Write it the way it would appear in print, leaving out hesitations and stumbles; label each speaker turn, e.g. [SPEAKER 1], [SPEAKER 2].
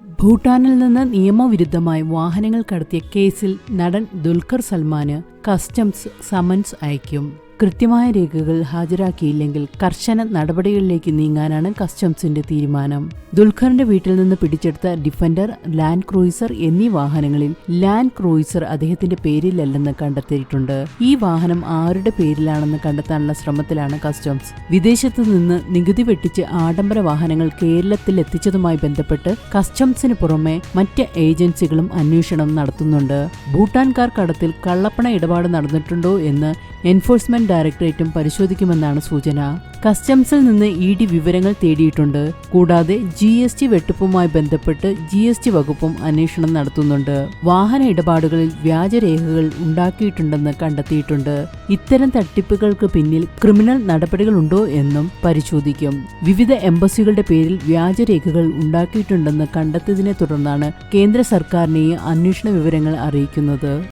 [SPEAKER 1] ഭൂട്ടാനിൽ നിന്ന് നിയമവിരുദ്ധമായി വാഹനങ്ങൾ കടത്തിയ കേസിൽ നടൻ ദുൽഖർ സൽമാന് കസ്റ്റംസ് സമൻസ് അയക്കും. കൃത്യമായ രേഖകൾ ഹാജരാക്കിയില്ലെങ്കിൽ കർശന നടപടികളിലേക്ക് നീങ്ങാനാണ് കസ്റ്റംസിന്റെ തീരുമാനം. ദുൽഖറിന്റെ വീട്ടിൽ നിന്ന് പിടിച്ചെടുത്ത ഡിഫൻഡർ, ലാൻഡ് ക്രൂയിസർ എന്നീ വാഹനങ്ങളിൽ ലാൻഡ് ക്രൂയിസർ അദ്ദേഹത്തിന്റെ പേരിലല്ലെന്ന് കണ്ടെത്തിയിട്ടുണ്ട്. ഈ വാഹനം ആരുടെ പേരിലാണെന്ന് കണ്ടെത്താനുള്ള ശ്രമത്തിലാണ് കസ്റ്റംസ്. വിദേശത്തു നിന്ന് നികുതി വെട്ടിച്ച് ആഡംബര വാഹനങ്ങൾ കേരളത്തിൽ എത്തിച്ചതുമായി ബന്ധപ്പെട്ട് കസ്റ്റംസിന് പുറമെ മറ്റ് ഏജൻസികളും അന്വേഷണം നടത്തുന്നുണ്ട്. ഭൂട്ടാൻകാർ കടത്തിൽ കള്ളപ്പണ ഇടപാട് നടന്നിട്ടുണ്ടോ എന്ന് എൻഫോഴ്സ്മെന്റ് ഡയറക്ടറേറ്റും പരിശോധിക്കുമെന്നാണ് സൂചന. കസ്റ്റംസിൽ നിന്ന് ED വിവരങ്ങൾ തേടിയിട്ടുണ്ട്. കൂടാതെ GST വെട്ടിപ്പുമായി ബന്ധപ്പെട്ട് GST വകുപ്പും അന്വേഷണം നടത്തുന്നുണ്ട്. വാഹന ഇടപാടുകളിൽ വ്യാജരേഖകൾ ഉണ്ടാക്കിയിട്ടുണ്ടെന്ന് കണ്ടെത്തിയിട്ടുണ്ട്. ഇത്തരം തട്ടിപ്പുകൾക്ക് പിന്നിൽ ക്രിമിനൽ നടപടികളുണ്ടോ എന്നും പരിശോധിക്കും. വിവിധ എംബസികളുടെ പേരിൽ വ്യാജരേഖകൾ ഉണ്ടാക്കിയിട്ടുണ്ടെന്ന് കണ്ടെത്തിയതിനെ തുടർന്നാണ് കേന്ദ്ര സർക്കാരിനെ അന്വേഷണ വിവരങ്ങൾ അറിയിക്കുന്നത്.